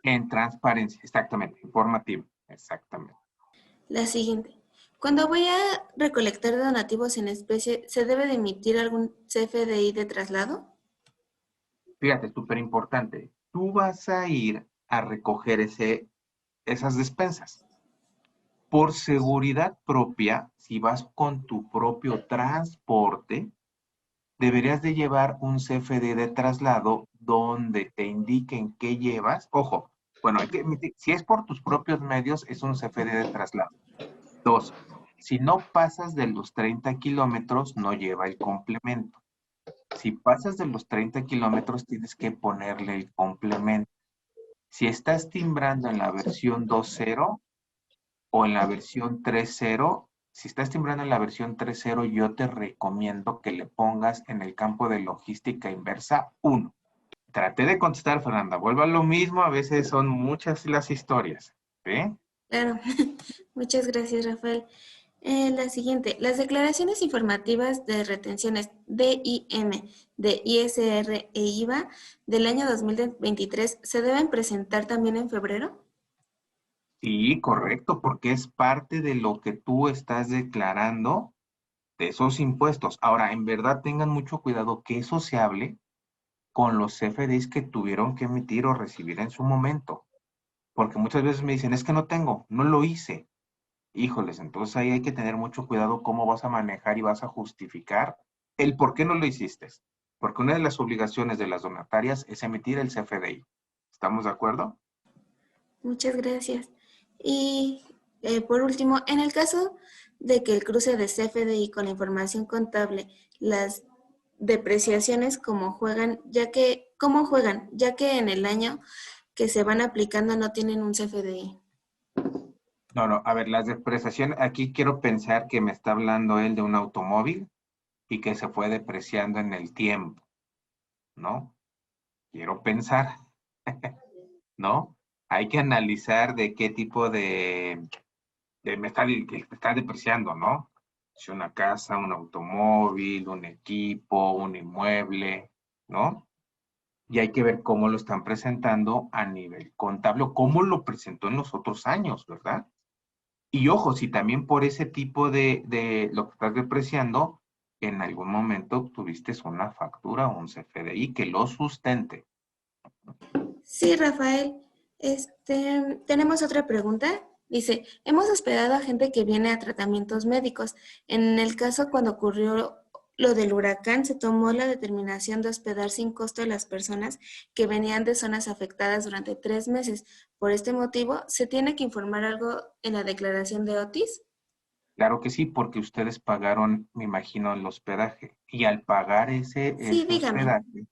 En transparencia, exactamente, informativo, exactamente. La siguiente. Cuando voy a recolectar donativos en especie, ¿se debe de emitir algún CFDI de traslado? Fíjate, súper importante. Tú vas a ir a recoger esas despensas. Por seguridad propia, si vas con tu propio transporte, deberías de llevar un CFD de traslado donde te indiquen qué llevas. Ojo, bueno, si es por tus propios medios, es un CFD de traslado. Dos, si no pasas de los 30 kilómetros, no lleva el complemento. Si pasas de los 30 kilómetros, tienes que ponerle el complemento. Si estás timbrando en la versión 2.0 o en la versión 3.0, si estás timbrando en la versión 3.0, yo te recomiendo que le pongas en el campo de logística inversa 1. Traté de contestar, Fernanda. Vuelvo a lo mismo, a veces son muchas las historias. ¿Sí? Claro. Muchas gracias, Rafael. La siguiente. Las declaraciones informativas de retenciones DIM, de ISR e IVA del año 2023 se deben presentar también en febrero. Sí, correcto, porque es parte de lo que tú estás declarando de esos impuestos. Ahora, en verdad tengan mucho cuidado que eso se hable con los CFDIs que tuvieron que emitir o recibir en su momento, porque muchas veces me dicen, es que no tengo, no lo hice. Híjoles, entonces ahí hay que tener mucho cuidado cómo vas a manejar y vas a justificar el por qué no lo hiciste. Porque una de las obligaciones de las donatarias es emitir el CFDI. ¿Estamos de acuerdo? Muchas gracias. Y por último, en el caso de que el cruce de CFDI con la información contable, las depreciaciones cómo juegan, ya que en el año que se van aplicando no tienen un CFDI. No, no, a ver, las depreciaciones, aquí quiero pensar que me está hablando él de un automóvil y que se fue depreciando en el tiempo, ¿no? Quiero pensar, ¿no? Hay que analizar de qué tipo que me está depreciando, ¿no? Si una casa, un automóvil, un equipo, un inmueble, ¿no? Y hay que ver cómo lo están presentando a nivel contable o cómo lo presentó en los otros años, ¿verdad? Y ojo, si también por ese tipo de lo que estás depreciando, en algún momento tuviste una factura o un CFDI que lo sustente. Sí, Rafael. Tenemos otra pregunta. Dice, hemos hospedado a gente que viene a tratamientos médicos. En el caso cuando ocurrió lo del huracán, se tomó la determinación de hospedar sin costo a las personas que venían de zonas afectadas durante 3 meses. Por este motivo, ¿se tiene que informar algo en la declaración de Otis? Claro que sí, porque ustedes pagaron, me imagino, el hospedaje. Y al pagar Sí, ese dígame. hospedaje,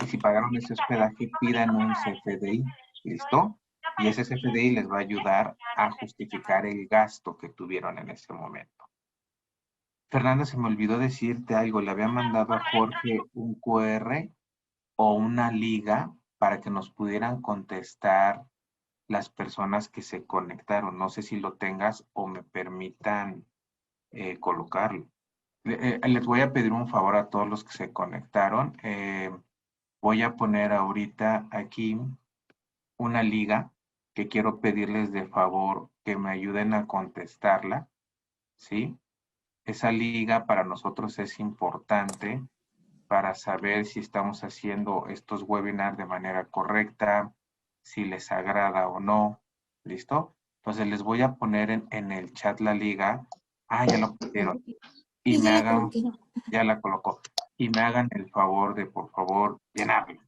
y si pagaron ese hospedaje, pidan un CFDI, ¿listo? Y ese CFDI les va a ayudar a justificar el gasto que tuvieron en ese momento. Fernanda, se me olvidó decirte algo. Le había mandado a Jorge un QR o una liga para que nos pudieran contestar las personas que se conectaron. No sé si lo tengas o me permitan colocarlo. Les voy a pedir un favor a todos los que se conectaron. Voy a poner ahorita aquí una liga que quiero pedirles de favor que me ayuden a contestarla, ¿sí? Esa liga para nosotros es importante para saber si estamos haciendo estos webinars de manera correcta, si les agrada o no. ¿Listo? Entonces les voy a poner en el chat la liga. Ah, ya lo pusieron. Y Sí, me ya la hagan, coloqué. ya la colocó. Y me hagan el favor de, por favor, llenarlo.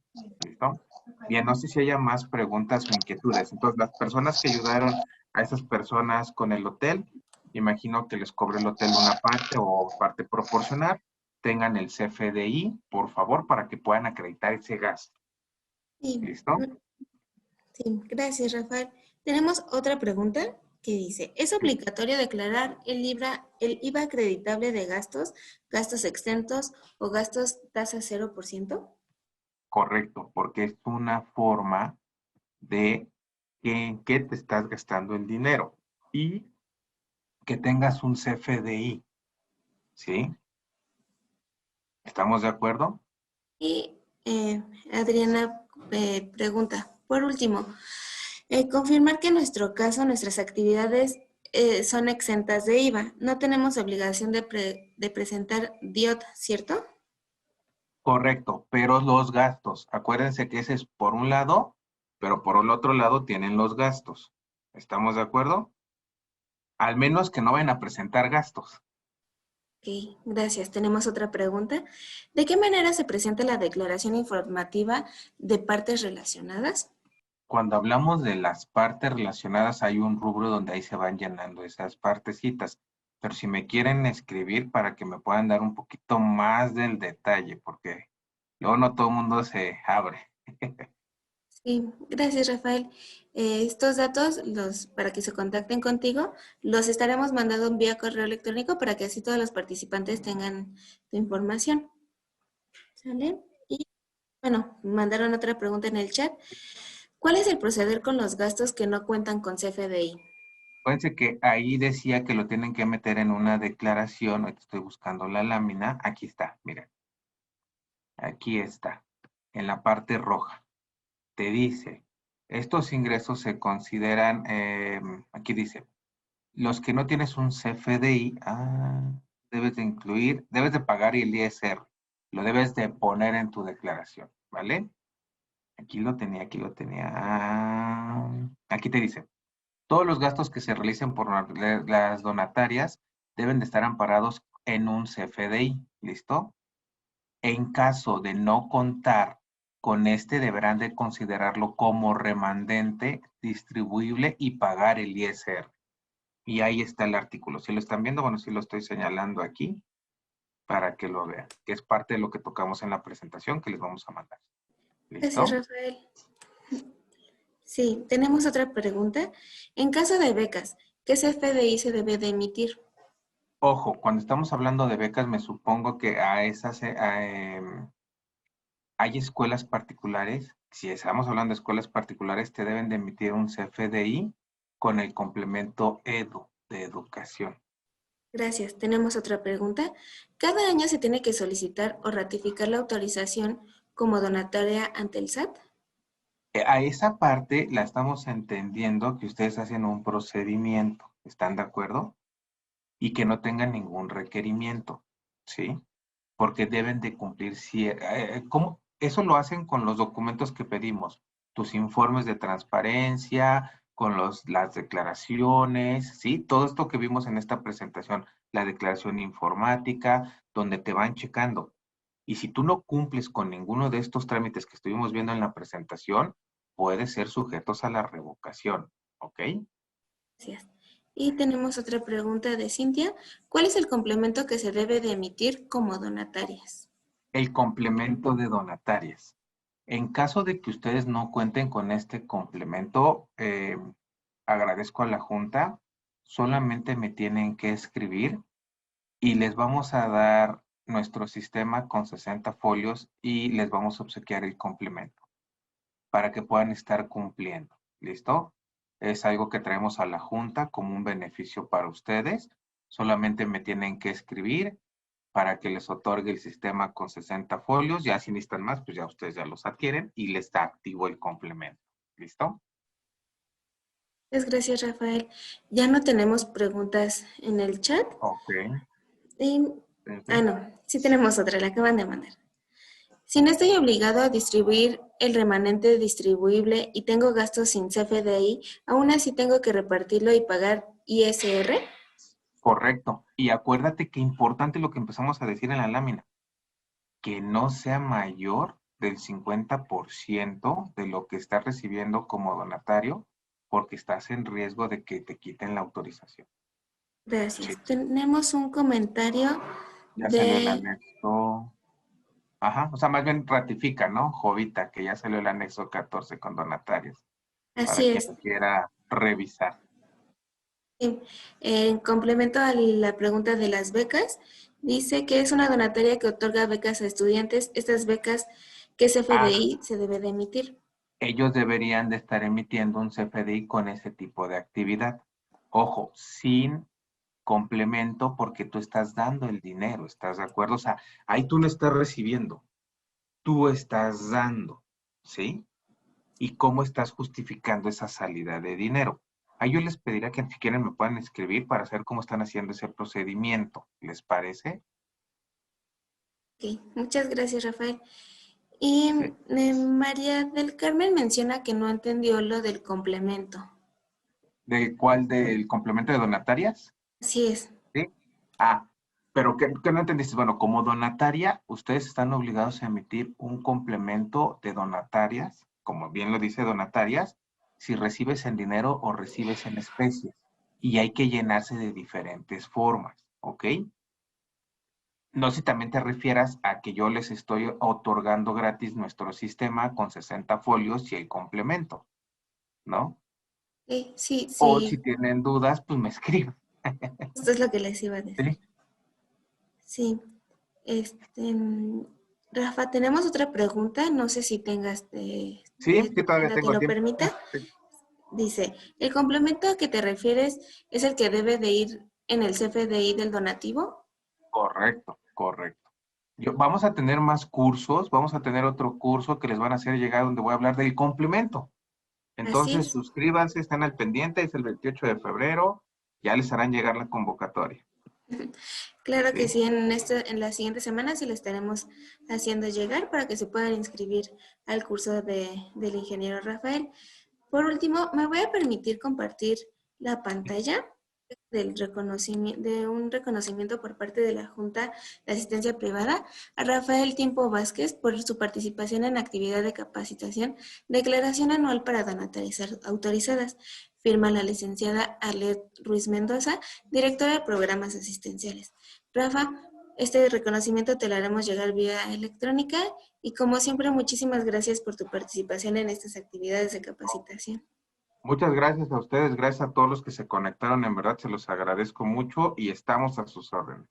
¿Listo? Bien, no sé si haya más preguntas o inquietudes. Entonces, las personas que ayudaron a esas personas con el hotel, imagino que les cobre el hotel una parte o parte proporcional, tengan el CFDI, por favor, para que puedan acreditar ese gasto. Sí, ¿Listo? sí, gracias, Rafael. Tenemos otra pregunta que dice, ¿es Sí, obligatorio declarar el IVA acreditable de gastos, gastos exentos o gastos tasa 0%? correcto, porque es una forma de en qué te estás gastando el dinero y que tengas un CFDI, ¿sí? ¿Estamos de acuerdo? Y Adriana pregunta, por último, confirmar que en nuestro caso nuestras actividades son exentas de IVA. No tenemos obligación de presentar DIOT, ¿cierto? Correcto, pero los gastos, acuérdense que ese es por un lado, pero por el otro lado tienen los gastos. ¿Estamos de acuerdo? Al menos que no vayan a presentar gastos. Ok, gracias. Tenemos otra pregunta. ¿De qué manera se presenta la declaración informativa de partes relacionadas? Cuando hablamos de las partes relacionadas, hay un rubro donde ahí se van llenando esas partecitas. Pero si me quieren escribir para que me puedan dar un poquito más del detalle, porque luego no todo el mundo se abre. Sí, gracias, Rafael. Estos datos, para que se contacten contigo, los estaremos mandando vía correo electrónico para que así todos los participantes tengan tu información. ¿Sale? Y bueno, mandaron otra pregunta en el chat. ¿Cuál es el proceder con los gastos que no cuentan con CFDI? Acuérdense que ahí decía que lo tienen que meter en una declaración. Ahorita estoy buscando la lámina. Aquí está, miren. Aquí está, en la parte roja. Te dice, estos ingresos se consideran, aquí dice, los que no tienes un CFDI, debes de incluir, debes de pagar el ISR. Lo debes de poner en tu declaración, ¿vale? Aquí lo tenía, aquí lo tenía. Aquí te dice, todos los gastos que se realicen por las donatarias deben de estar amparados en un CFDI, ¿listo? En caso de no contar con este, deberán de considerarlo como remanente, distribuible y pagar el ISR. Y ahí está el artículo. Si lo están viendo, bueno, sí lo estoy señalando aquí para que lo vean, que es parte de lo que tocamos en la presentación que les vamos a mandar. Gracias, ¿Listo? Rafael. Sí, tenemos otra pregunta. En caso de becas, ¿qué CFDI se debe de emitir? Ojo, cuando estamos hablando de becas, me supongo que hay escuelas particulares. Si estamos hablando de escuelas particulares, te deben de emitir un CFDI con el complemento EDU, de educación. Gracias. Tenemos otra pregunta. ¿Cada año se tiene que solicitar o ratificar la autorización como donataria ante el SAT? A esa parte la estamos entendiendo que ustedes hacen un procedimiento, ¿están de acuerdo? Y que no tengan ningún requerimiento, ¿sí? Porque deben de cumplir, ¿cómo? Eso lo hacen con los documentos que pedimos, tus informes de transparencia, con las declaraciones, ¿sí? Todo esto que vimos en esta presentación, la declaración informática, donde te van checando. Y si tú no cumples con ninguno de estos trámites que estuvimos viendo en la presentación, puedes ser sujetos a la revocación, ¿ok? Gracias. Y tenemos otra pregunta de Cintia. ¿Cuál es el complemento que se debe de emitir como donatarias? El complemento de donatarias. En caso de que ustedes no cuenten con este complemento, agradezco a la Junta, solamente me tienen que escribir y les vamos a dar nuestro sistema con 60 folios y les vamos a obsequiar el complemento para que puedan estar cumpliendo. ¿Listo? Es algo que traemos a la Junta como un beneficio para ustedes. Solamente me tienen que escribir para que les otorgue el sistema con 60 folios. Ya si necesitan más, pues ya ustedes ya los adquieren y les está activo el complemento. ¿Listo? Muchas gracias, Rafael. Ya no tenemos preguntas en el chat. Ok. Y- Sí. no, sí tenemos otra, la acaban de mandar. Si no estoy obligado a distribuir el remanente distribuible y tengo gastos sin CFDI, aún así tengo que repartirlo y pagar ISR. Correcto. Y acuérdate que importante lo que empezamos a decir en la lámina, que no sea mayor del 50% de lo que estás recibiendo como donatario, porque estás en riesgo de que te quiten la autorización. Sí, Gracias. Tenemos un comentario ya salió el de... anexo. Ajá, o sea, más bien ratifica, ¿no? Jovita, que ya salió el anexo 14 con donatarios, para Así quien es. quiera revisar. Sí. En complemento a la pregunta de las becas, dice que es una donataria que otorga becas a estudiantes. Estas becas, ¿qué Ah, CFDI se debe de emitir? ellos deberían de estar emitiendo un CFDI con ese tipo de actividad. Ojo, sin complemento porque tú estás dando el dinero, ¿estás de acuerdo? O sea, ahí tú no estás recibiendo, tú estás dando, ¿sí? ¿Y cómo estás justificando esa salida de dinero? Ahí yo les pediría que si quieren me puedan escribir para saber cómo están haciendo ese procedimiento. ¿Les parece? Ok, muchas gracias, Rafael. Y Sí. María del Carmen menciona que no entendió lo del complemento. ¿De cuál? ¿Del complemento de donatarias? Así es. Sí. Ah, pero ¿qué no entendiste? Bueno, como donataria, ustedes están obligados a emitir un complemento de donatarias, como bien lo dice donatarias, si recibes en dinero o recibes en especies. Y hay que llenarse de diferentes formas, ¿ok? No sé si también te refieras a que yo les estoy otorgando gratis nuestro sistema con 60 folios y el complemento, ¿no? Sí, O si sí, tienen dudas, pues me escriben. esto es lo que les iba a decir. ¿Sí? Sí. Rafa, tenemos otra pregunta. No sé si tengas Sí, tu sí, todavía agenda te tengo lo tiempo. permita. Sí. Dice, ¿el complemento a que te refieres es el que debe de ir en el CFDI del donativo? Correcto, correcto. Vamos a tener más cursos, vamos a tener otro curso que les van a hacer llegar donde voy a hablar del complemento. Así Entonces, es. suscríbanse, están al pendiente, es el 28 de febrero, ya les harán llegar la convocatoria. Claro que ¿Sí? sí, en la siguiente semana se lo estaremos haciendo llegar para que se puedan inscribir al curso del ingeniero Rafael. Por último, me voy a permitir compartir la pantalla de un reconocimiento por parte de la Junta de Asistencia Privada a Rafael Tiempo Vázquez por su participación en actividad de capacitación, declaración anual para donatarias autorizadas. Firma la licenciada Arlet Ruiz Mendoza, directora de programas asistenciales. Rafa, este reconocimiento te lo haremos llegar vía electrónica y como siempre, muchísimas gracias por tu participación en estas actividades de capacitación. Muchas gracias a ustedes, gracias a todos los que se conectaron, en verdad se los agradezco mucho y estamos a sus órdenes.